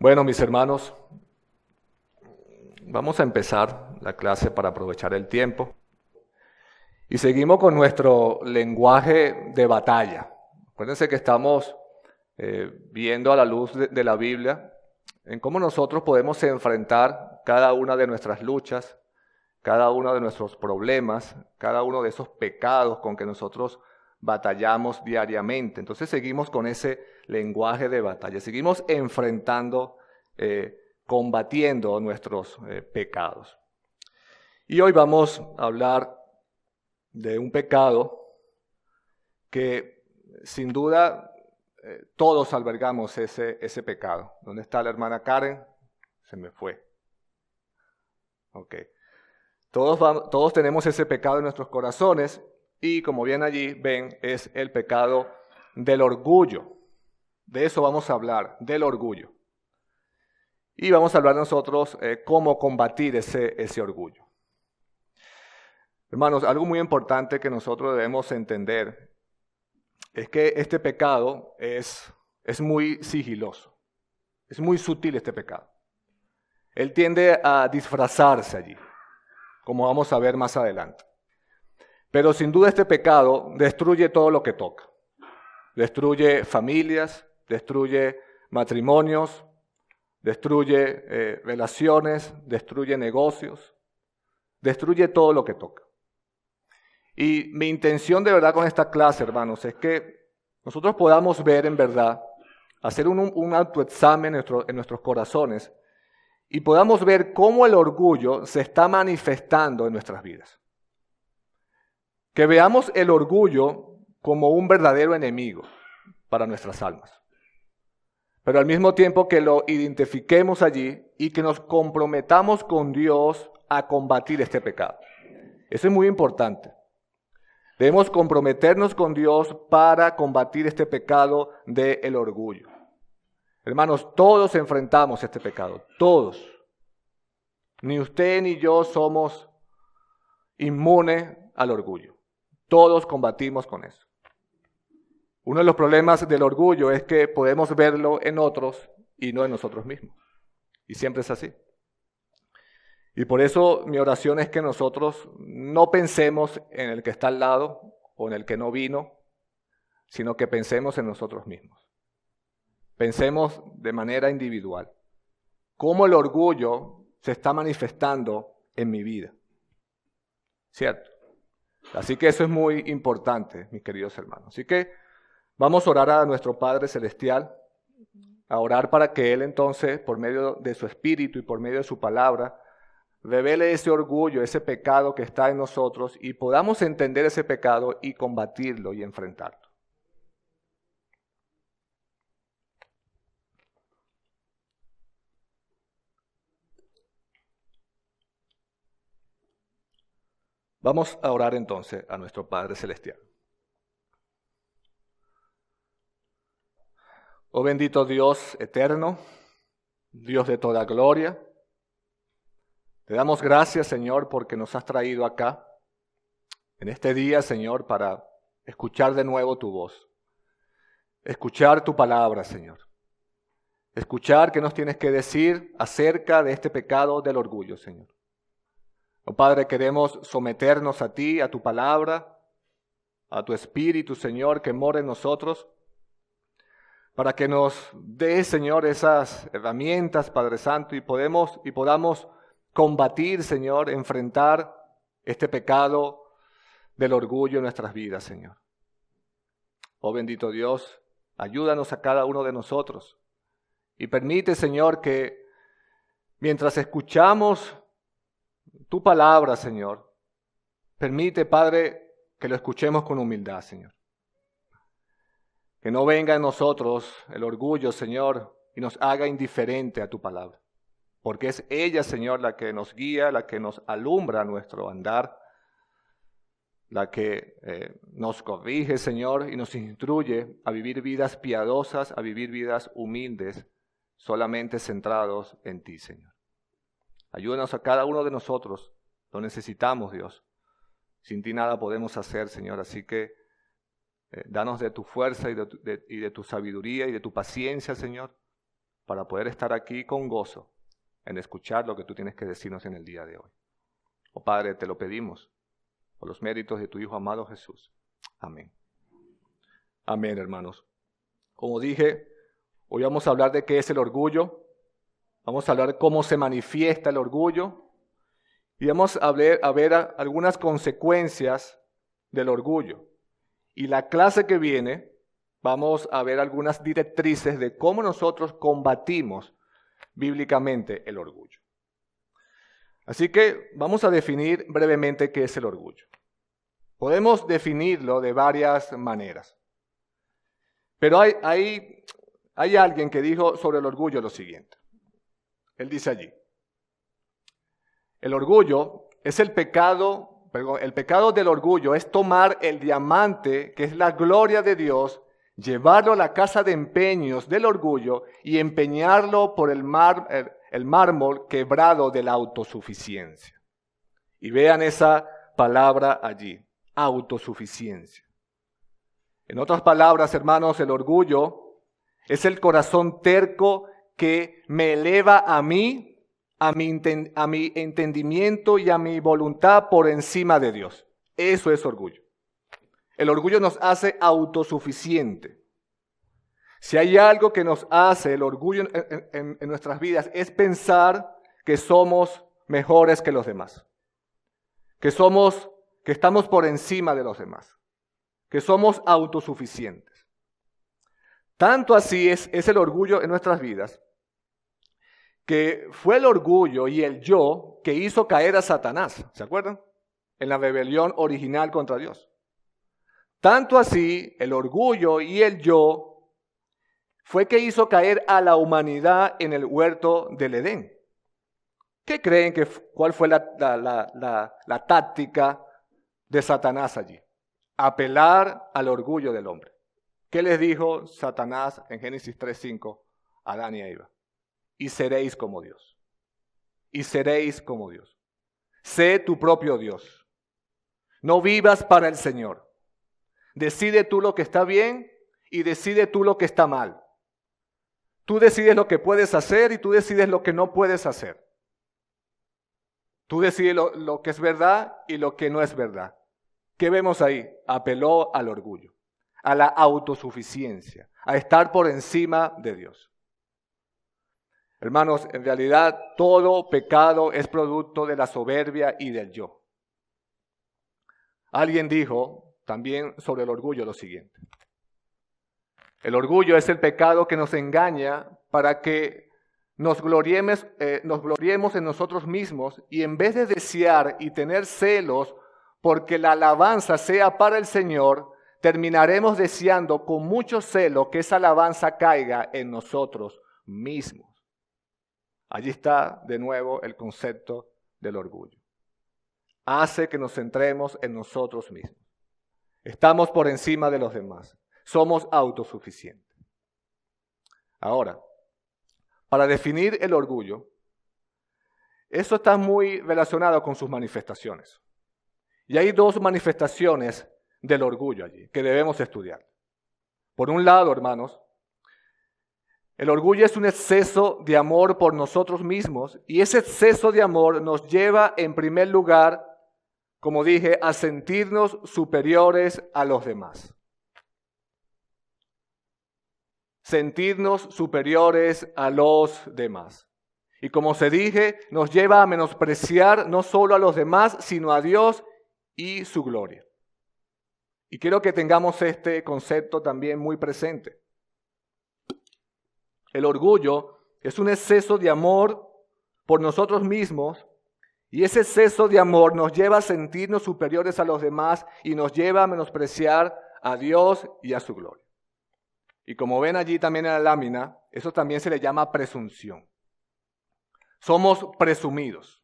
Bueno, mis hermanos, vamos a empezar la clase para aprovechar el tiempo. Y seguimos con nuestro lenguaje de batalla. Acuérdense que estamos viendo a la luz de la Biblia en cómo nosotros podemos enfrentar cada una de nuestras luchas, cada uno de nuestros problemas, cada uno de esos pecados con que nosotros batallamos diariamente. Entonces seguimos con ese lenguaje de batalla, seguimos enfrentando, combatiendo nuestros pecados. Y hoy vamos a hablar de un pecado que sin duda todos albergamos ese pecado. ¿Dónde está la hermana Karen? Se me fue. Ok. Todos tenemos ese pecado en nuestros corazones y como bien allí ven es el pecado del orgullo. De eso vamos a hablar, del orgullo. Y vamos a hablar nosotros cómo combatir ese orgullo. Hermanos, algo muy importante que nosotros debemos entender es que este pecado es muy sigiloso, es muy sutil este pecado. Él tiende a disfrazarse allí, como vamos a ver más adelante. Pero sin duda este pecado destruye todo lo que toca. Destruye familias, destruye matrimonios, destruye relaciones, destruye negocios, destruye todo lo que toca. Y mi intención de verdad con esta clase, hermanos, es que nosotros podamos ver en verdad, hacer un autoexamen en nuestros corazones y podamos ver cómo el orgullo se está manifestando en nuestras vidas. Que veamos el orgullo como un verdadero enemigo para nuestras almas. Pero al mismo tiempo que lo identifiquemos allí y que nos comprometamos con Dios a combatir este pecado. Eso es muy importante. Debemos comprometernos con Dios para combatir este pecado del orgullo. Hermanos, todos enfrentamos este pecado, todos. Ni usted ni yo somos inmunes al orgullo. Todos combatimos con eso. Uno de los problemas del orgullo es que podemos verlo en otros y no en nosotros mismos. Y siempre es así. Y por eso mi oración es que nosotros no pensemos en el que está al lado o en el que no vino, sino que pensemos en nosotros mismos. Pensemos de manera individual. ¿Cómo el orgullo se está manifestando en mi vida? ¿Cierto? Así que eso es muy importante, mis queridos hermanos. Así que vamos a orar a nuestro Padre Celestial, a orar para que Él entonces, por medio de su Espíritu y por medio de su palabra, revele ese orgullo, ese pecado que está en nosotros y podamos entender ese pecado y combatirlo y enfrentarlo. Vamos a orar entonces a nuestro Padre Celestial. Oh bendito Dios eterno, Dios de toda gloria, te damos gracias, Señor, porque nos has traído acá en este día, Señor, para escuchar de nuevo tu voz, escuchar tu palabra, Señor, escuchar qué nos tienes que decir acerca de este pecado del orgullo, Señor. Oh Padre, queremos someternos a ti, a tu palabra, a tu Espíritu, Señor, que mora en nosotros, para que nos dé, Señor, esas herramientas, Padre Santo, y podamos combatir, Señor, enfrentar este pecado del orgullo en nuestras vidas, Señor. Oh bendito Dios, ayúdanos a cada uno de nosotros y permite, Señor, que mientras escuchamos tu palabra, Señor, permite, Padre, que lo escuchemos con humildad, Señor. Que no venga en nosotros el orgullo, Señor, y nos haga indiferente a tu palabra. Porque es ella, Señor, la que nos guía, la que nos alumbra nuestro andar, la que nos corrige, Señor, y nos instruye a vivir vidas piadosas, a vivir vidas humildes, solamente centrados en ti, Señor. Ayúdanos a cada uno de nosotros, lo necesitamos, Dios. Sin ti nada podemos hacer, Señor, así que danos de tu fuerza y de tu sabiduría y de tu paciencia, Señor, para poder estar aquí con gozo en escuchar lo que tú tienes que decirnos en el día de hoy. Oh Padre, te lo pedimos por los méritos de tu Hijo amado Jesús. Amén. Amén, hermanos. Como dije, hoy vamos a hablar de qué es el orgullo. Vamos a hablar de cómo se manifiesta el orgullo. Y vamos a ver algunas consecuencias del orgullo. Y la clase que viene, vamos a ver algunas directrices de cómo nosotros combatimos bíblicamente el orgullo. Así que vamos a definir brevemente qué es el orgullo. Podemos definirlo de varias maneras. Pero hay alguien que dijo sobre el orgullo lo siguiente. Él dice allí: el orgullo es el pecado del orgullo es tomar el diamante, que es la gloria de Dios, llevarlo a la casa de empeños del orgullo y empeñarlo por el mármol quebrado de la autosuficiencia. Y vean esa palabra allí, autosuficiencia. En otras palabras, hermanos, el orgullo es el corazón terco que me eleva a mí, a mi entendimiento y a mi voluntad por encima de Dios. Eso es orgullo. El orgullo nos hace autosuficiente. Si hay algo que nos hace el orgullo en nuestras vidas, es pensar que somos mejores que los demás, que estamos por encima de los demás, que somos autosuficientes. Tanto así es el orgullo en nuestras vidas, que fue el orgullo y el yo que hizo caer a Satanás, ¿se acuerdan? En la rebelión original contra Dios. Tanto así, el orgullo y el yo fue que hizo caer a la humanidad en el huerto del Edén. ¿Qué creen cuál fue la táctica de Satanás allí? Apelar al orgullo del hombre. ¿Qué les dijo Satanás en Génesis 3:5 a Adán y a Eva? Y seréis como Dios. Y seréis como Dios. Sé tu propio Dios. No vivas para el Señor. Decide tú lo que está bien y decide tú lo que está mal. Tú decides lo que puedes hacer y tú decides lo que no puedes hacer. Tú decides lo que es verdad y lo que no es verdad. ¿Qué vemos ahí? Apeló al orgullo, a la autosuficiencia, a estar por encima de Dios. Hermanos, en realidad todo pecado es producto de la soberbia y del yo. Alguien dijo también sobre el orgullo lo siguiente: el orgullo es el pecado que nos engaña para que nos gloriemos en nosotros mismos, y en vez de desear y tener celos porque la alabanza sea para el Señor, terminaremos deseando con mucho celo que esa alabanza caiga en nosotros mismos. Allí está de nuevo el concepto del orgullo. Hace que nos centremos en nosotros mismos. Estamos por encima de los demás. Somos autosuficientes. Ahora, para definir el orgullo, eso está muy relacionado con sus manifestaciones. Y hay dos manifestaciones del orgullo allí que debemos estudiar. Por un lado, hermanos, el orgullo es un exceso de amor por nosotros mismos, y ese exceso de amor nos lleva, en primer lugar, como dije, a sentirnos superiores a los demás. Sentirnos superiores a los demás. Y como se dije, nos lleva a menospreciar no solo a los demás, sino a Dios y su gloria. Y quiero que tengamos este concepto también muy presente. El orgullo es un exceso de amor por nosotros mismos, y ese exceso de amor nos lleva a sentirnos superiores a los demás y nos lleva a menospreciar a Dios y a su gloria. Y como ven allí también en la lámina, eso también se le llama presunción. Somos presumidos.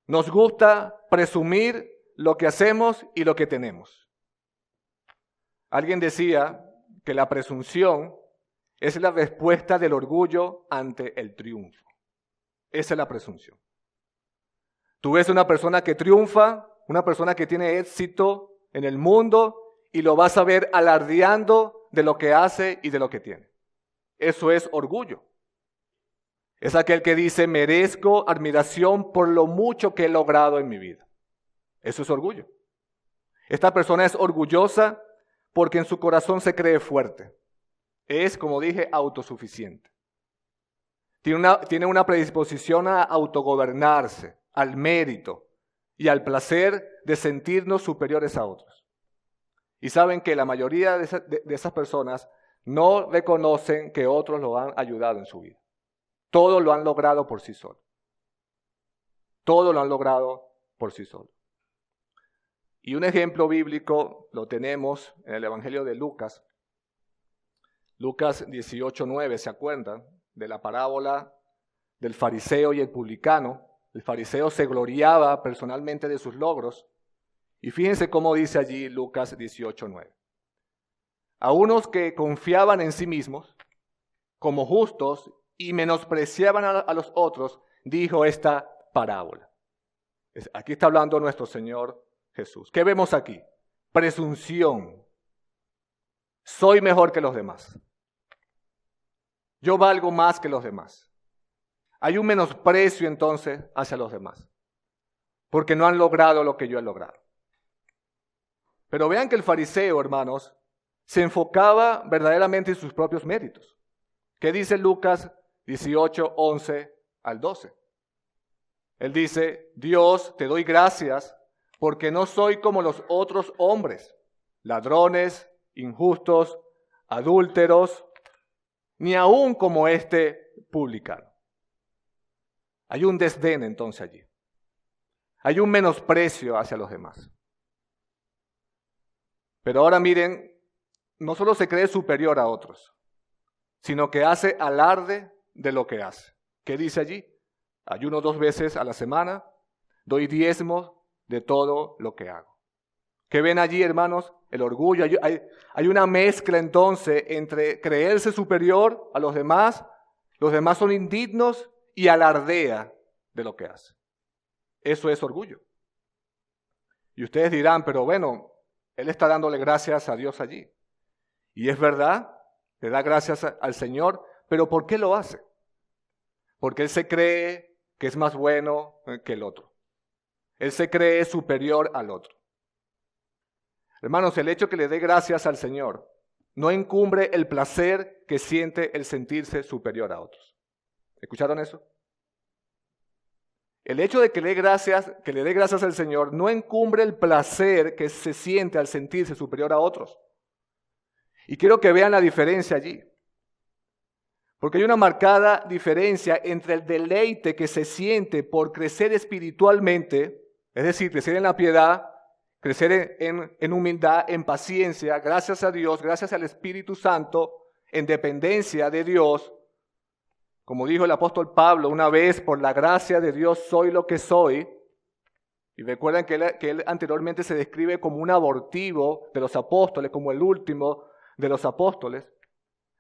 Nos gusta presumir lo que hacemos y lo que tenemos. Alguien decía que la presunción es la respuesta del orgullo ante el triunfo. Esa es la presunción. Tú ves una persona que triunfa, una persona que tiene éxito en el mundo, y lo vas a ver alardeando de lo que hace y de lo que tiene. Eso es orgullo. Es aquel que dice, merezco admiración por lo mucho que he logrado en mi vida. Eso es orgullo. Esta persona es orgullosa porque en su corazón se cree fuerte. Es, como dije, autosuficiente. Tiene una predisposición a autogobernarse, al mérito y al placer de sentirnos superiores a otros. Y saben que la mayoría de esas personas no reconocen que otros lo han ayudado en su vida. Todo lo han logrado por sí solos. Todo lo han logrado por sí solos. Y un ejemplo bíblico lo tenemos en el Evangelio de Lucas. Lucas 18:9, ¿se acuerdan? De la parábola del fariseo y el publicano. El fariseo se gloriaba personalmente de sus logros. Y fíjense cómo dice allí Lucas 18:9. A unos que confiaban en sí mismos como justos y menospreciaban a los otros, dijo esta parábola. Aquí está hablando nuestro Señor Jesús. ¿Qué vemos aquí? Presunción. Soy mejor que los demás. Yo valgo más que los demás. Hay un menosprecio entonces hacia los demás, porque no han logrado lo que yo he logrado. Pero vean que el fariseo, hermanos, se enfocaba verdaderamente en sus propios méritos. ¿Qué dice Lucas 18:11 al 12? Él dice, Dios, te doy gracias porque no soy como los otros hombres, ladrones, injustos, adúlteros, ni aún como este publicano. Hay un desdén entonces allí. Hay un menosprecio hacia los demás. Pero ahora miren, no solo se cree superior a otros, sino que hace alarde de lo que hace. ¿Qué dice allí? Ayuno 2 veces a la semana, doy diezmos de todo lo que hago. ¿Qué ven allí, hermanos? El orgullo. Hay una mezcla entonces entre creerse superior a los demás son indignos, y alardea de lo que hace. Eso es orgullo. Y ustedes dirán, pero bueno, él está dándole gracias a Dios allí. Y es verdad, le da gracias al Señor, pero ¿por qué lo hace? Porque él se cree que es más bueno que el otro. Él se cree superior al otro. Hermanos, el hecho que le dé gracias al Señor no encumbre el placer que siente el sentirse superior a otros. ¿Escucharon eso? El hecho de que le dé gracias al Señor no encumbre el placer que se siente al sentirse superior a otros. Y quiero que vean la diferencia allí. Porque hay una marcada diferencia entre el deleite que se siente por crecer espiritualmente, es decir, crecer en la piedad, crecer en humildad, en paciencia, gracias a Dios, gracias al Espíritu Santo, en dependencia de Dios. Como dijo el apóstol Pablo, una vez por la gracia de Dios soy lo que soy. Y recuerdan que él anteriormente se describe como un abortivo de los apóstoles, como el último de los apóstoles.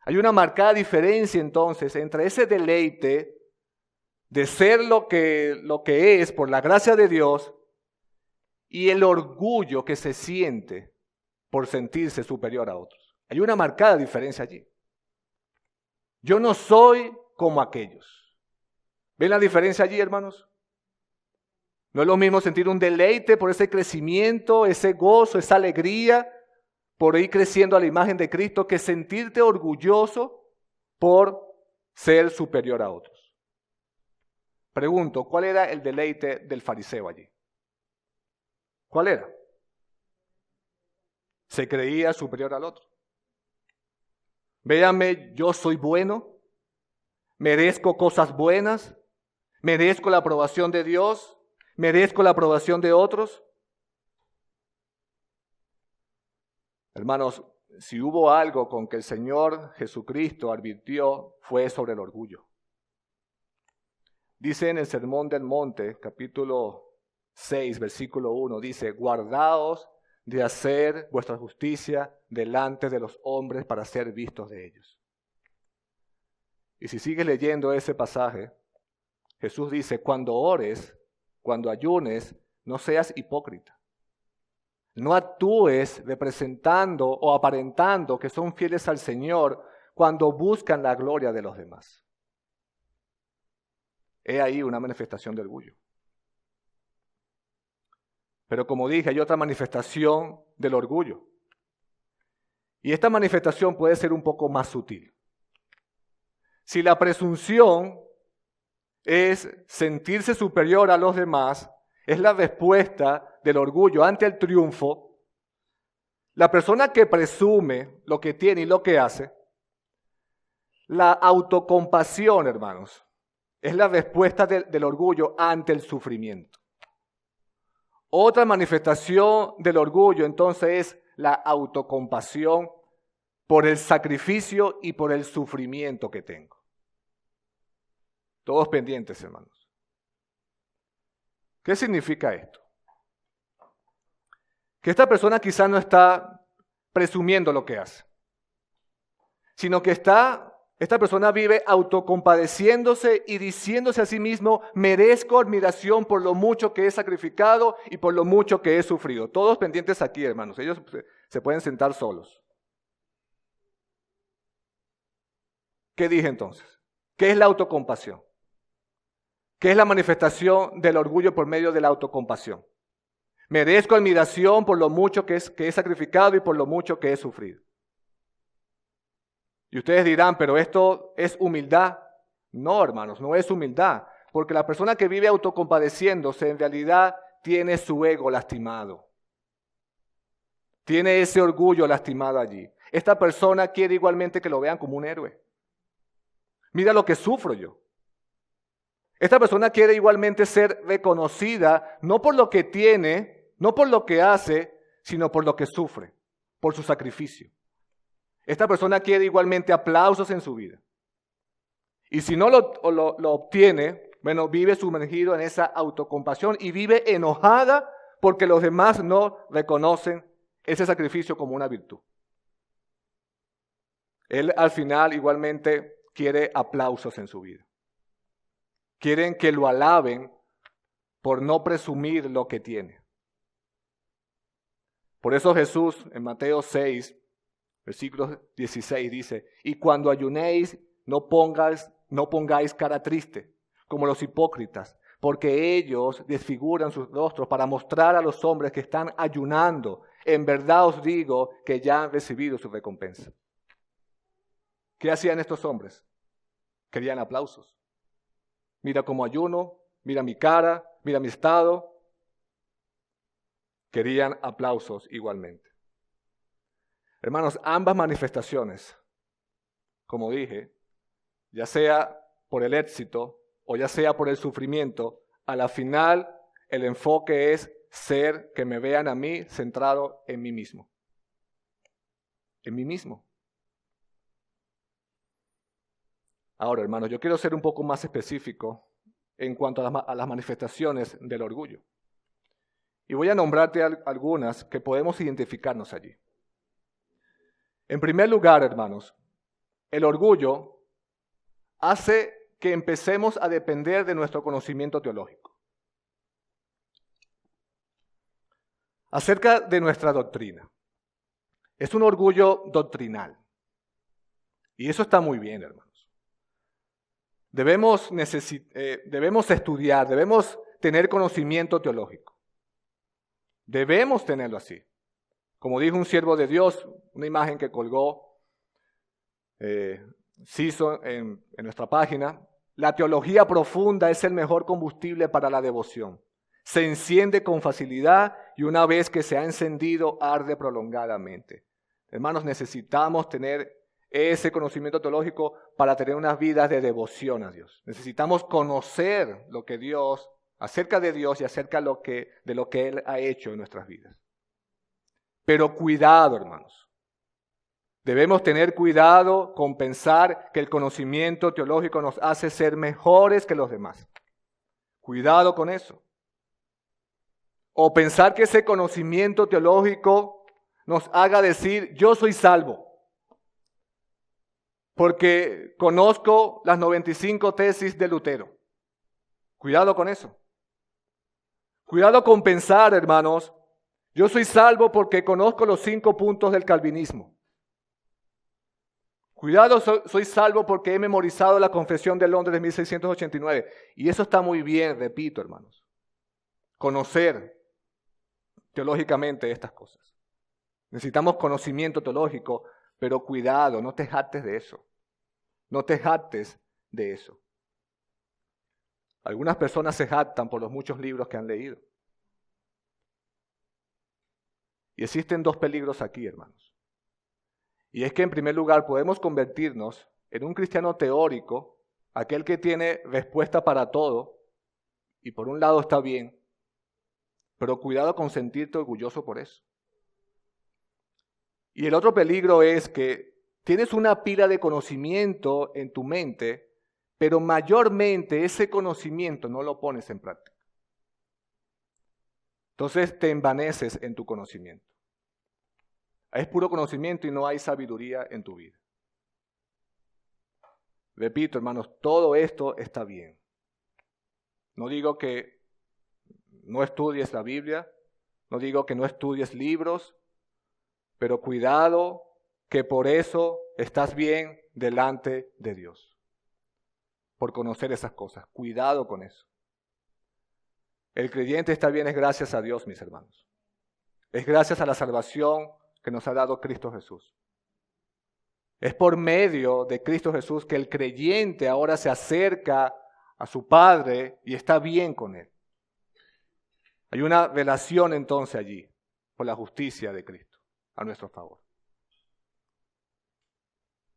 Hay una marcada diferencia entonces entre ese deleite de ser lo que es por la gracia de Dios y el orgullo que se siente por sentirse superior a otros. Hay una marcada diferencia allí. Yo no soy como aquellos. ¿Ven la diferencia allí, hermanos? No es lo mismo sentir un deleite por ese crecimiento, ese gozo, esa alegría, por ir creciendo a la imagen de Cristo, que sentirte orgulloso por ser superior a otros. Pregunto, ¿cuál era el deleite del fariseo allí? ¿Cuál era? Se creía superior al otro. Véanme, yo soy bueno, merezco cosas buenas, merezco la aprobación de Dios, merezco la aprobación de otros. Hermanos, si hubo algo con que el Señor Jesucristo advirtió, fue sobre el orgullo. Dice en el Sermón del Monte, capítulo 6, versículo 1, dice, guardaos de hacer vuestra justicia delante de los hombres para ser vistos de ellos. Y si sigues leyendo ese pasaje, Jesús dice, cuando ores, cuando ayunes, no seas hipócrita. No actúes representando o aparentando que son fieles al Señor cuando buscan la gloria de los demás. He ahí una manifestación de orgullo. Pero como dije, hay otra manifestación del orgullo. Y esta manifestación puede ser un poco más sutil. Si la presunción es sentirse superior a los demás, es la respuesta del orgullo ante el triunfo. La persona que presume lo que tiene y lo que hace, la autocompasión, hermanos, es la respuesta del orgullo ante el sufrimiento. Otra manifestación del orgullo, entonces, es la autocompasión por el sacrificio y por el sufrimiento que tengo. Todos pendientes, hermanos. ¿Qué significa esto? Que esta persona quizá no está presumiendo lo que hace, sino que esta persona vive autocompadeciéndose y diciéndose a sí mismo, merezco admiración por lo mucho que he sacrificado y por lo mucho que he sufrido. Todos pendientes aquí, hermanos. Ellos se pueden sentar solos. ¿Qué dije entonces? ¿Qué es la autocompasión? ¿Qué es la manifestación del orgullo por medio de la autocompasión? Merezco admiración por lo mucho que he sacrificado y por lo mucho que he sufrido. Y ustedes dirán, pero esto es humildad. No, hermanos, no es humildad. Porque la persona que vive autocompadeciéndose en realidad tiene su ego lastimado. Tiene ese orgullo lastimado allí. Esta persona quiere igualmente que lo vean como un héroe. Mira lo que sufro yo. Esta persona quiere igualmente ser reconocida, no por lo que tiene, no por lo que hace, sino por lo que sufre, por su sacrificio. Esta persona quiere igualmente aplausos en su vida. Y si no lo obtiene, bueno, vive sumergido en esa autocompasión y vive enojada porque los demás no reconocen ese sacrificio como una virtud. Él al final igualmente quiere aplausos en su vida. Quieren que lo alaben por no presumir lo que tiene. Por eso Jesús en Mateo 6, versículo 16 dice, y cuando ayunéis no pongáis cara triste, como los hipócritas, porque ellos desfiguran sus rostros para mostrar a los hombres que están ayunando. En verdad os digo que ya han recibido su recompensa. ¿Qué hacían estos hombres? Querían aplausos. Mira cómo ayuno, mira mi cara, mira mi estado. Querían aplausos igualmente. Hermanos, ambas manifestaciones, como dije, ya sea por el éxito o ya sea por el sufrimiento, a la final el enfoque es ser que me vean a mí centrado en mí mismo. En mí mismo. Ahora, hermanos, yo quiero ser un poco más específico en cuanto a las manifestaciones del orgullo. Y voy a nombrarte algunas que podemos identificarnos allí. En primer lugar, hermanos, el orgullo hace que empecemos a depender de nuestro conocimiento teológico. Acerca de nuestra doctrina. Es un orgullo doctrinal. Y eso está muy bien, hermanos. Debemos estudiar, debemos tener conocimiento teológico. Debemos tenerlo así. Como dijo un siervo de Dios, una imagen que colgó Ciso en nuestra página, la teología profunda es el mejor combustible para la devoción. Se enciende con facilidad y una vez que se ha encendido, arde prolongadamente. Hermanos, necesitamos tener ese conocimiento teológico para tener unas vidas de devoción a Dios. Necesitamos conocer lo que Dios, acerca de Dios y acerca de lo que Él ha hecho en nuestras vidas. Pero cuidado, hermanos. Debemos tener cuidado con pensar que el conocimiento teológico nos hace ser mejores que los demás. Cuidado con eso. O pensar que ese conocimiento teológico nos haga decir, yo soy salvo. Porque conozco las 95 tesis de Lutero. Cuidado con eso. Cuidado con pensar, hermanos, yo soy salvo porque conozco los 5 puntos del calvinismo. Cuidado, soy salvo porque he memorizado la Confesión de Londres de 1689. Y eso está muy bien, repito, hermanos. Conocer teológicamente estas cosas. Necesitamos conocimiento teológico, pero cuidado, no te jactes de eso. No te jactes de eso. Algunas personas se jactan por los muchos libros que han leído. Y existen dos peligros aquí, hermanos. Y es que en primer lugar podemos convertirnos en un cristiano teórico, aquel que tiene respuesta para todo, y por un lado está bien, pero cuidado con sentirte orgulloso por eso. Y el otro peligro es que tienes una pila de conocimiento en tu mente, pero mayormente ese conocimiento no lo pones en práctica. Entonces te envaneces en tu conocimiento. Es puro conocimiento y no hay sabiduría en tu vida. Repito, hermanos, todo esto está bien. No digo que no estudies la Biblia, no digo que no estudies libros, pero cuidado que por eso estás bien delante de Dios. Por conocer esas cosas. Cuidado con eso. El creyente está bien es gracias a Dios, mis hermanos. Es gracias a la salvación que nos ha dado Cristo Jesús. Es por medio de Cristo Jesús que el creyente ahora se acerca a su Padre y está bien con Él. Hay una relación entonces allí, por la justicia de Cristo, a nuestro favor.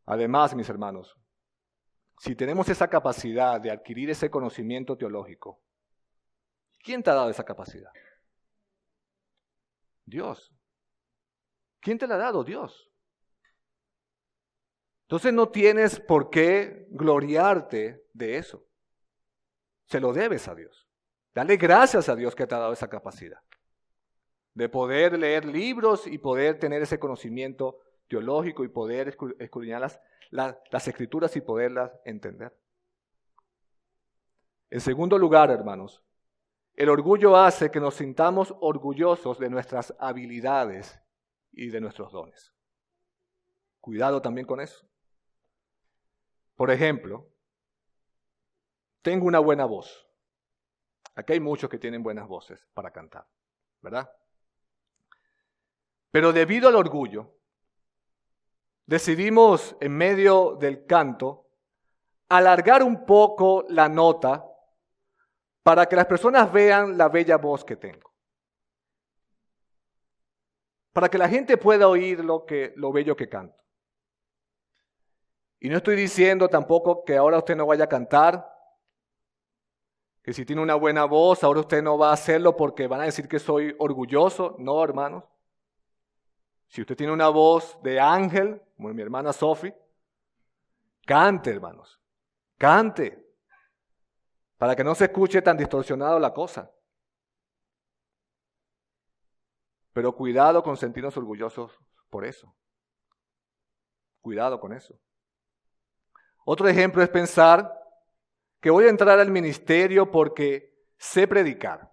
Además, mis hermanos, si tenemos esa capacidad de adquirir ese conocimiento teológico, ¿quién te ha dado esa capacidad? Dios. ¿Quién te la ha dado? Dios. Entonces no tienes por qué gloriarte de eso. Se lo debes a Dios. Dale gracias a Dios que te ha dado esa capacidad de poder leer libros y poder tener ese conocimiento teológico y poder escudriñar las escrituras y poderlas entender. En segundo lugar, hermanos, el orgullo hace que nos sintamos orgullosos de nuestras habilidades y de nuestros dones. Cuidado también con eso. Por ejemplo, tengo una buena voz. Aquí hay muchos que tienen buenas voces para cantar, ¿verdad? Pero debido al orgullo, decidimos en medio del canto alargar un poco la nota para que las personas vean la bella voz que tengo. Para que la gente pueda oír lo bello que canto. Y no estoy diciendo tampoco que ahora usted no vaya a cantar, que si tiene una buena voz, ahora usted no va a hacerlo porque van a decir que soy orgulloso. No, hermanos. Si usted tiene una voz de ángel, como mi hermana Sophie, cante, hermanos. Cante. Para que no se escuche tan distorsionado la cosa. Pero cuidado con sentirnos orgullosos por eso. Cuidado con eso. Otro ejemplo es pensar que voy a entrar al ministerio porque sé predicar.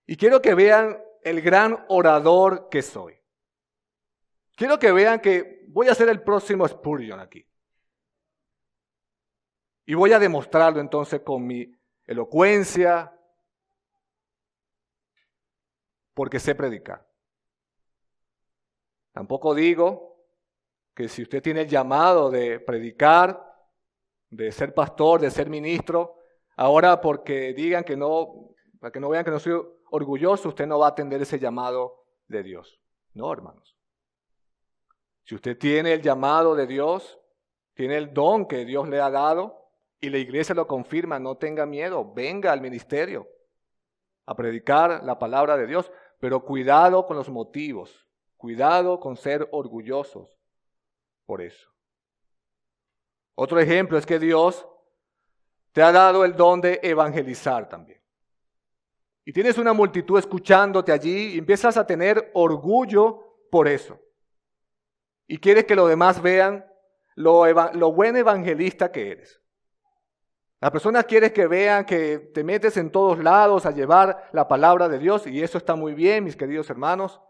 Y quiero que vean el gran orador que soy. Quiero que vean que voy a ser el próximo Spurgeon aquí. Y voy a demostrarlo entonces con mi elocuencia, porque sé predicar. Tampoco digo que si usted tiene el llamado de predicar, de ser pastor, de ser ministro, ahora porque digan que no, para que no vean que no soy orgulloso, usted no va a atender ese llamado de Dios. No, hermanos. Si usted tiene el llamado de Dios, tiene el don que Dios le ha dado y la iglesia lo confirma, no tenga miedo, venga al ministerio a predicar la palabra de Dios, pero cuidado con los motivos, cuidado con ser orgullosos por eso. Otro ejemplo es que Dios te ha dado el don de evangelizar también. Y tienes una multitud escuchándote allí y empiezas a tener orgullo por eso. Y quieres que los demás vean lo buen evangelista que eres. Las personas quieren que vean que te metes en todos lados a llevar la palabra de Dios y eso está muy bien, mis queridos hermanos.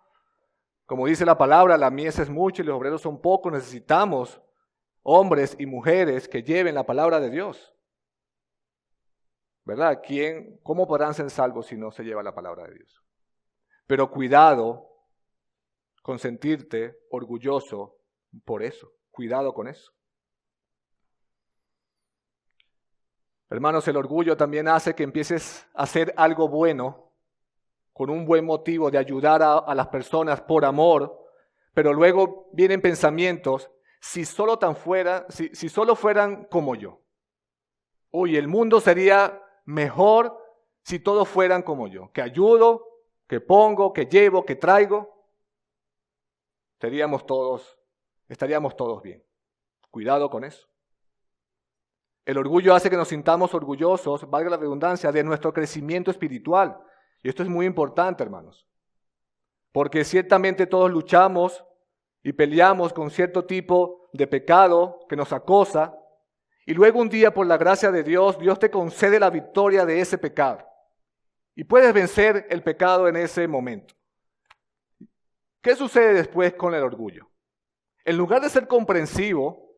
Como dice la palabra, la mies es mucha y los obreros son pocos. Necesitamos hombres y mujeres que lleven la palabra de Dios. ¿Verdad? ¿Cómo podrán ser salvos si no se lleva la palabra de Dios? Pero cuidado con sentirte orgulloso por eso. Cuidado con eso. Hermanos, el orgullo también hace que empieces a hacer algo bueno con un buen motivo de ayudar a las personas por amor, pero luego vienen pensamientos, si solo fueran como yo. Uy, el mundo sería mejor si todos fueran como yo, que ayudo, que pongo, que llevo, que traigo. Estaríamos todos bien. Cuidado con eso. El orgullo hace que nos sintamos orgullosos, valga la redundancia, de nuestro crecimiento espiritual. Y esto es muy importante, hermanos. Porque ciertamente todos luchamos y peleamos con cierto tipo de pecado que nos acosa. Y luego un día, por la gracia de Dios, Dios te concede la victoria de ese pecado. Y puedes vencer el pecado en ese momento. ¿Qué sucede después con el orgullo? En lugar de ser comprensivo,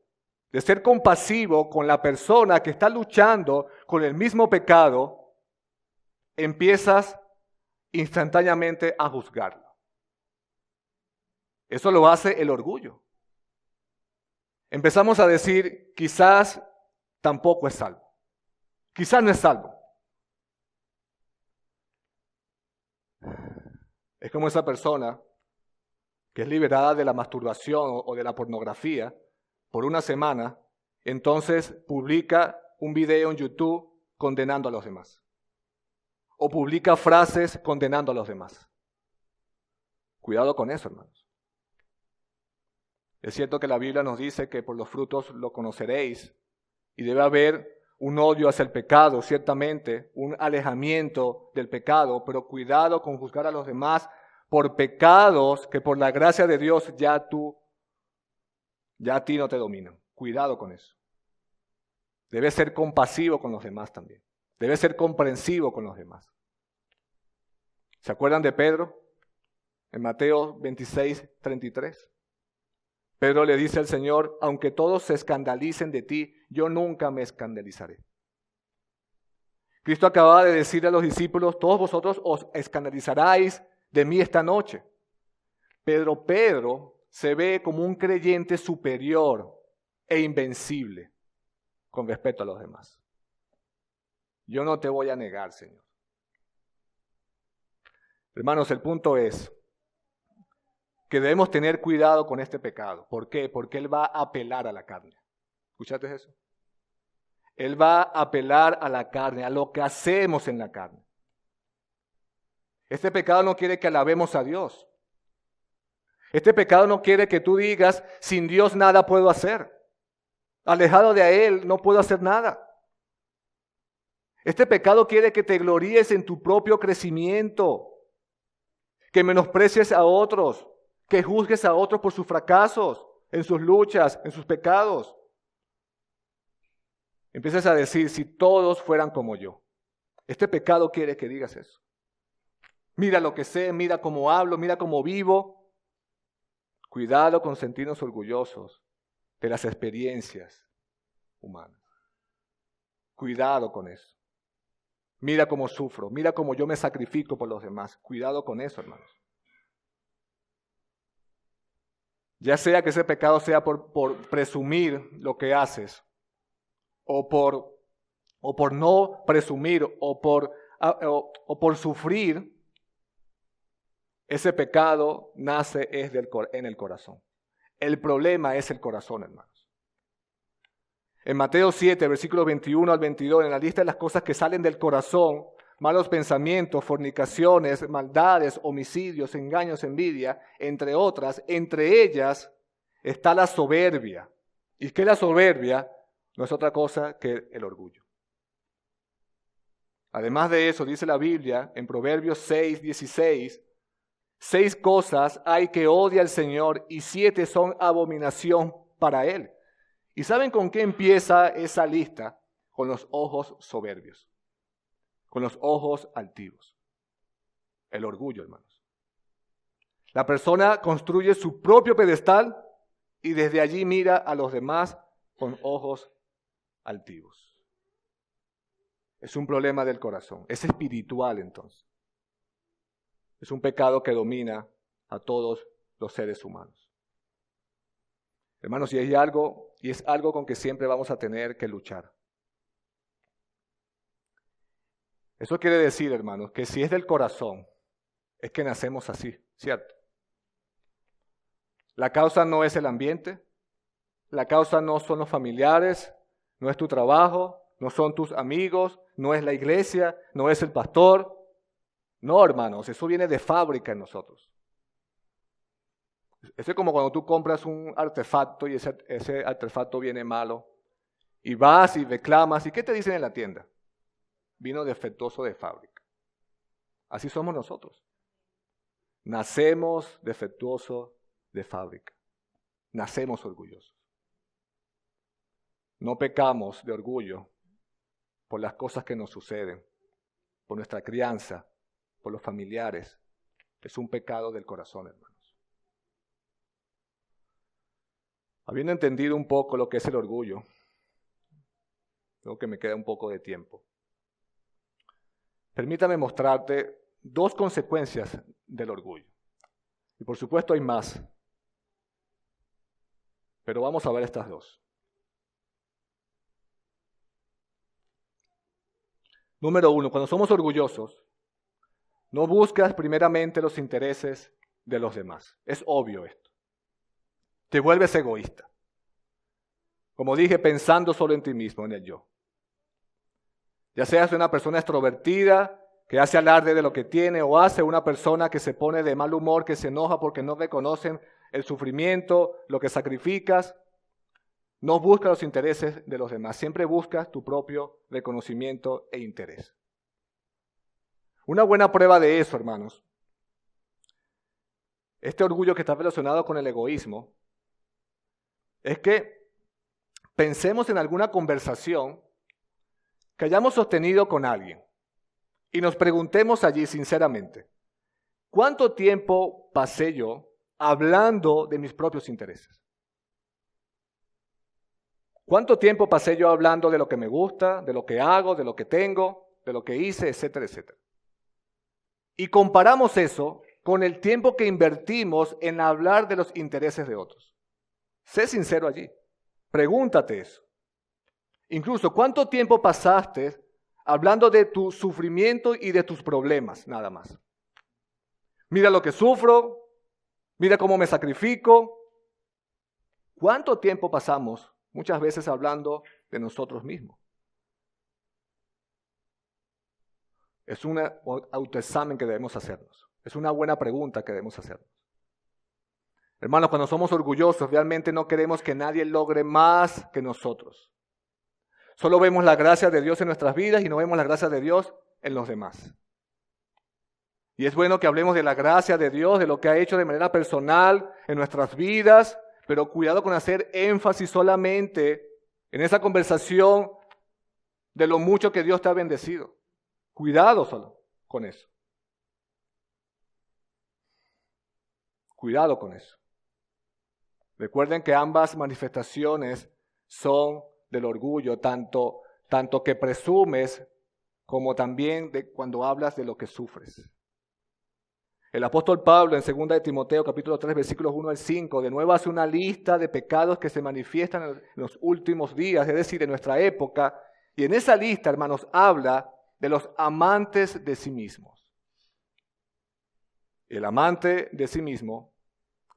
de ser compasivo con la persona que está luchando con el mismo pecado, empiezas instantáneamente a juzgarlo. Eso lo hace el orgullo. Empezamos a decir, quizás tampoco es salvo. Quizás no es salvo. Es como esa persona que es liberada de la masturbación o de la pornografía por una semana, entonces publica un video en YouTube condenando a los demás. O publica frases condenando a los demás. Cuidado con eso, hermanos. Es cierto que la Biblia nos dice que por los frutos lo conoceréis y debe haber un odio hacia el pecado, ciertamente, un alejamiento del pecado, pero cuidado con juzgar a los demás por pecados que por la gracia de Dios ya a ti no te dominan. Cuidado con eso. Debes ser compasivo con los demás también. Debes ser comprensivo con los demás. ¿Se acuerdan de Pedro? En Mateo 26:33. Pedro le dice al Señor, aunque todos se escandalicen de ti, yo nunca me escandalizaré. Cristo acababa de decir a los discípulos, todos vosotros os escandalizaréis de mí esta noche. Pedro se ve como un creyente superior e invencible con respecto a los demás. Yo no te voy a negar, Señor. Hermanos, el punto es que debemos tener cuidado con este pecado. ¿Por qué? Porque Él va a apelar a la carne. ¿Escuchaste eso? Él va a apelar a la carne, a lo que hacemos en la carne. Este pecado no quiere que alabemos a Dios. Este pecado no quiere que tú digas, sin Dios nada puedo hacer. Alejado de Él no puedo hacer nada. Este pecado quiere que te gloríes en tu propio crecimiento, que menosprecies a otros, que juzgues a otros por sus fracasos, en sus luchas, en sus pecados. Empiezas a decir, si todos fueran como yo. Este pecado quiere que digas eso. Mira lo que sé, mira cómo hablo, mira cómo vivo. Cuidado con sentirnos orgullosos de las experiencias humanas. Cuidado con eso. Mira cómo sufro, mira cómo yo me sacrifico por los demás. Cuidado con eso, hermanos. Ya sea que ese pecado sea por presumir lo que haces, o por no presumir, o por sufrir, ese pecado nace en el corazón. El problema es el corazón, hermanos. En Mateo 7, versículos 21 al 22, en la lista de las cosas que salen del corazón, malos pensamientos, fornicaciones, maldades, homicidios, engaños, envidia, entre otras, entre ellas está la soberbia. ¿Y qué es la soberbia? No es otra cosa que el orgullo. Además de eso, dice la Biblia en Proverbios 6:16, 6 cosas hay que odia al Señor y 7 son abominación para Él. ¿Y saben con qué empieza esa lista? Con los ojos soberbios, con los ojos altivos. El orgullo, hermanos. La persona construye su propio pedestal y desde allí mira a los demás con ojos altivos. Es un problema del corazón, es espiritual entonces. Es un pecado que domina a todos los seres humanos. Hermanos, y es algo con que siempre vamos a tener que luchar. Eso quiere decir, hermanos, que si es del corazón, es que nacemos así, ¿cierto? La causa no es el ambiente, la causa no son los familiares, no es tu trabajo, no son tus amigos, no es la iglesia, no es el pastor. No, hermanos, eso viene de fábrica en nosotros. Eso es como cuando tú compras un artefacto y ese artefacto viene malo y vas y reclamas. ¿Y qué te dicen en la tienda? Vino defectuoso de fábrica. Así somos nosotros. Nacemos defectuosos de fábrica. Nacemos orgullosos. No pecamos de orgullo por las cosas que nos suceden, por nuestra crianza, por los familiares. Es un pecado del corazón, hermanos. Habiendo entendido un poco lo que es el orgullo, creo que me queda un poco de tiempo. Permítame mostrarte 2 consecuencias del orgullo. Y por supuesto hay más, pero vamos a ver estas 2. Número 1, cuando somos orgullosos, no buscas primeramente los intereses de los demás. Es obvio esto. Te vuelves egoísta. Como dije, pensando solo en ti mismo, en el yo. Ya seas una persona extrovertida, que hace alarde de lo que tiene, o hace una persona que se pone de mal humor, que se enoja porque no reconocen el sufrimiento, lo que sacrificas. No buscas los intereses de los demás, siempre buscas tu propio reconocimiento e interés. Una buena prueba de eso, hermanos, este orgullo que está relacionado con el egoísmo, es que pensemos en alguna conversación que hayamos sostenido con alguien y nos preguntemos allí sinceramente, ¿cuánto tiempo pasé yo hablando de mis propios intereses? ¿Cuánto tiempo pasé yo hablando de lo que me gusta, de lo que hago, de lo que tengo, de lo que hice, etcétera, etcétera? Y comparamos eso con el tiempo que invertimos en hablar de los intereses de otros. Sé sincero allí. Pregúntate eso. Incluso, ¿cuánto tiempo pasaste hablando de tu sufrimiento y de tus problemas, nada más? Mira lo que sufro, mira cómo me sacrifico. ¿Cuánto tiempo pasamos muchas veces hablando de nosotros mismos? Es un autoexamen que debemos hacernos. Es una buena pregunta que debemos hacernos. Hermanos, cuando somos orgullosos, realmente no queremos que nadie logre más que nosotros. Solo vemos la gracia de Dios en nuestras vidas y no vemos la gracia de Dios en los demás. Y es bueno que hablemos de la gracia de Dios, de lo que ha hecho de manera personal en nuestras vidas, pero cuidado con hacer énfasis solamente en esa conversación de lo mucho que Dios te ha bendecido. Cuidado solo con eso. Cuidado con eso. Recuerden que ambas manifestaciones son del orgullo, tanto que presumes como también de cuando hablas de lo que sufres. El apóstol Pablo en 2 de Timoteo capítulo 3 versículos 1 al 5 de nuevo hace una lista de pecados que se manifiestan en los últimos días, es decir, en nuestra época, y en esa lista, hermanos, habla de los amantes de sí mismos. El amante de sí mismo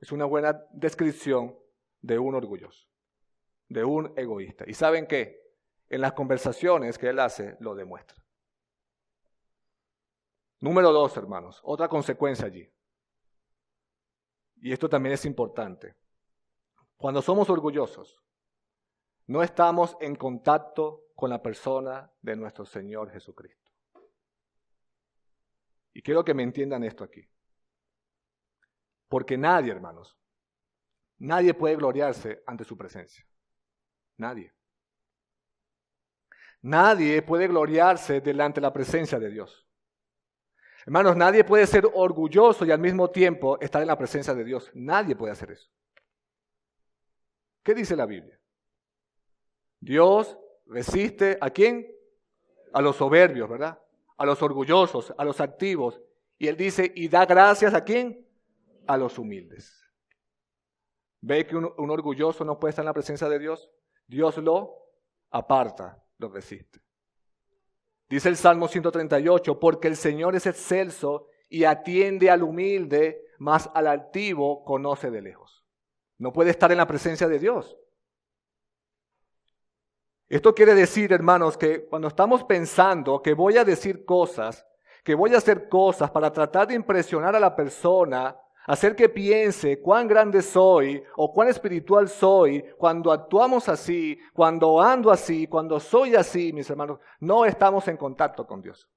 es una buena descripción de un orgulloso, de un egoísta. ¿Y saben qué? En las conversaciones que él hace, lo demuestra. Número 2, hermanos, otra consecuencia allí. Y esto también es importante. Cuando somos orgullosos, no estamos en contacto con la persona de nuestro Señor Jesucristo. Y quiero que me entiendan esto aquí. Porque nadie, hermanos, nadie puede gloriarse ante su presencia. Nadie. Nadie puede gloriarse delante de la presencia de Dios. Hermanos, nadie puede ser orgulloso y al mismo tiempo estar en la presencia de Dios. Nadie puede hacer eso. ¿Qué dice la Biblia? Dios resiste ¿a quién? A los soberbios, ¿verdad? A los orgullosos, a los activos. Y Él dice, y da gracias ¿a quién? A los humildes. ¿Ve que un orgulloso no puede estar en la presencia de Dios? Dios lo aparta, lo resiste. Dice el Salmo 138, porque el Señor es excelso y atiende al humilde, mas al altivo conoce de lejos. No puede estar en la presencia de Dios. Esto quiere decir, hermanos, que cuando estamos pensando que voy a decir cosas, que voy a hacer cosas para tratar de impresionar a la persona, hacer que piense cuán grande soy o cuán espiritual soy, cuando actuamos así, cuando ando así, cuando soy así, mis hermanos, no estamos en contacto con Dios.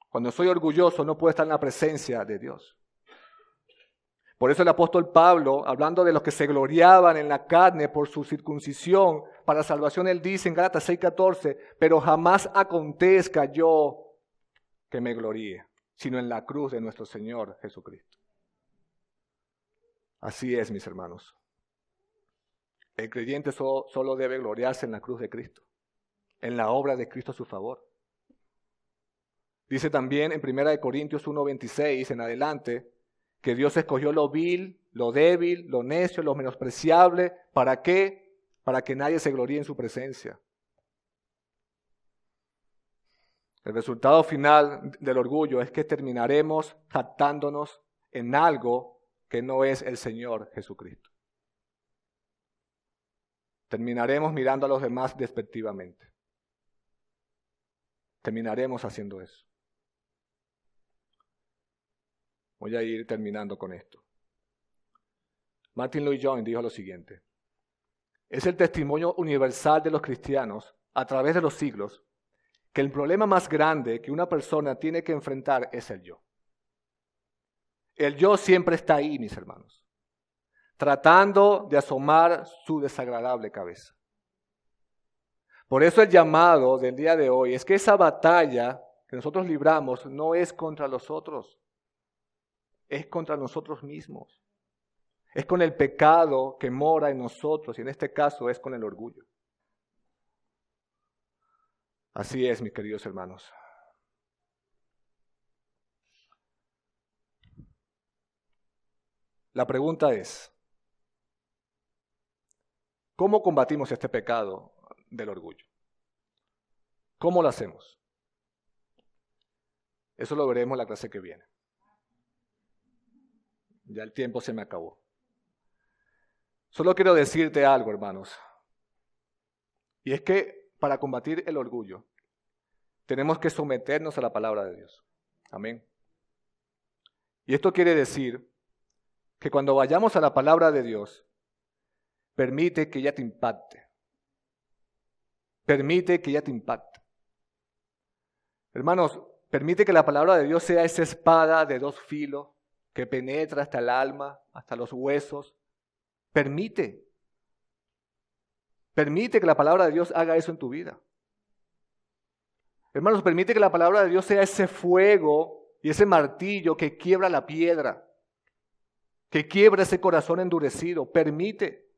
Cuando soy orgulloso no puedo estar en la presencia de Dios. Por eso el apóstol Pablo, hablando de los que se gloriaban en la carne por su circuncisión para salvación, él dice en Gálatas 6:14, pero jamás acontezca yo que me gloríe, sino en la cruz de nuestro Señor Jesucristo. Así es, mis hermanos. El creyente solo debe gloriarse en la cruz de Cristo, en la obra de Cristo a su favor. Dice también en 1 Corintios 1:26 en adelante, que Dios escogió lo vil, lo débil, lo necio, lo menospreciable. ¿Para qué? Para que nadie se gloríe en su presencia. El resultado final del orgullo es que terminaremos jactándonos en algo que no es el Señor Jesucristo. Terminaremos mirando a los demás despectivamente. Terminaremos haciendo eso. Voy a ir terminando con esto. Martin Lloyd-Jones dijo lo siguiente: es el testimonio universal de los cristianos a través de los siglos que el problema más grande que una persona tiene que enfrentar es el yo. El yo siempre está ahí, mis hermanos, tratando de asomar su desagradable cabeza. Por eso el llamado del día de hoy es que esa batalla que nosotros libramos no es contra los otros, es contra nosotros mismos. Es con el pecado que mora en nosotros y en este caso es con el orgullo. Así es, mis queridos hermanos. La pregunta es, ¿cómo combatimos este pecado del orgullo? ¿Cómo lo hacemos? Eso lo veremos en la clase que viene. Ya el tiempo se me acabó. Solo quiero decirte algo, hermanos. Y es que para combatir el orgullo, tenemos que someternos a la palabra de Dios. Amén. Y esto quiere decir que cuando vayamos a la palabra de Dios, permite que ella te impacte. Permite que ella te impacte. Hermanos, permite que la palabra de Dios sea esa espada de dos filos que penetra hasta el alma, hasta los huesos. Permite que la palabra de Dios haga eso en tu vida. Hermanos, permite que la palabra de Dios sea ese fuego y ese martillo que quiebra la piedra, que quiebra ese corazón endurecido. Permite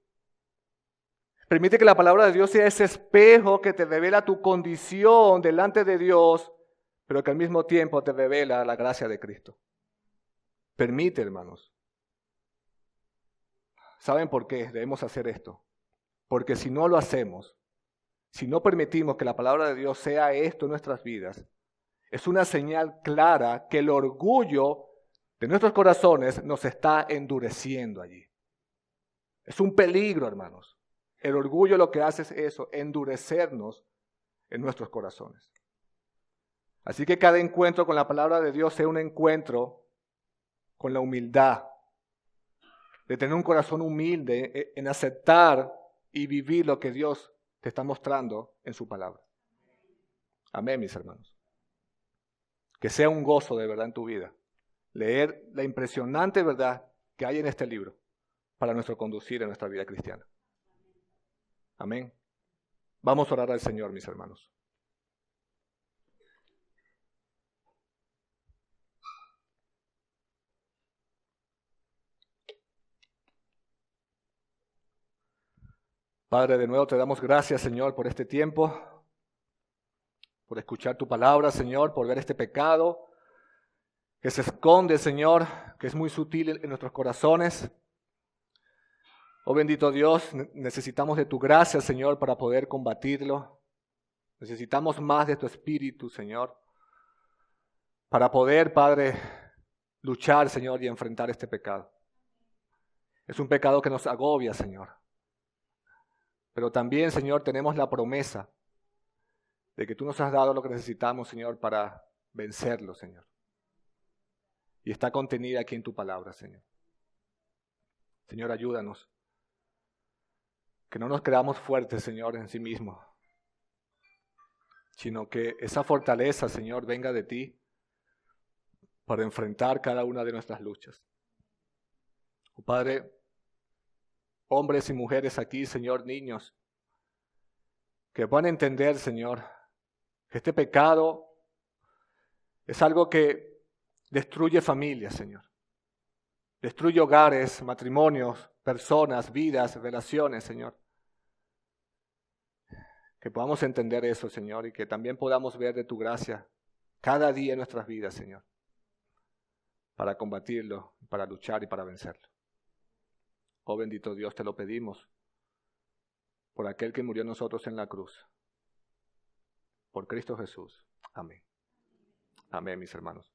que la palabra de Dios sea ese espejo que te revela tu condición delante de Dios, pero que al mismo tiempo te revela la gracia de Cristo. Permite, hermanos. ¿Saben por qué debemos hacer esto? Porque si no lo hacemos, si no permitimos que la palabra de Dios sea esto en nuestras vidas, es una señal clara que el orgullo de nuestros corazones nos está endureciendo allí. Es un peligro, hermanos. El orgullo lo que hace es eso, endurecernos en nuestros corazones. Así que cada encuentro con la palabra de Dios sea un encuentro con la humildad, de tener un corazón humilde en aceptar y vivir lo que Dios te está mostrando en su palabra. Amén, mis hermanos. Que sea un gozo de verdad en tu vida leer la impresionante verdad que hay en este libro para nuestro conducir en nuestra vida cristiana. Amén. Vamos a orar al Señor, mis hermanos. Padre, de nuevo te damos gracias, Señor, por este tiempo, por escuchar tu palabra, Señor, por ver este pecado que se esconde, Señor, que es muy sutil en nuestros corazones. Oh bendito Dios, necesitamos de tu gracia, Señor, para poder combatirlo. Necesitamos más de tu Espíritu, Señor, para poder, Padre, luchar, Señor, y enfrentar este pecado. Es un pecado que nos agobia, Señor. Pero también, Señor, tenemos la promesa de que tú nos has dado lo que necesitamos, Señor, para vencerlo, Señor. Y está contenida aquí en tu palabra, Señor. Señor, ayúdanos. Que no nos creamos fuertes, Señor, en sí mismos, sino que esa fortaleza, Señor, venga de ti para enfrentar cada una de nuestras luchas. Oh, Padre, hombres y mujeres aquí, Señor, niños, que puedan entender, Señor, que este pecado es algo que destruye familias, Señor. Destruye hogares, matrimonios, personas, vidas, relaciones, Señor. Que podamos entender eso, Señor, y que también podamos ver de tu gracia cada día en nuestras vidas, Señor, para combatirlo, para luchar y para vencerlo. Oh bendito Dios, te lo pedimos por aquel que murió en nosotros en la cruz, por Cristo Jesús. Amén. Amén, mis hermanos.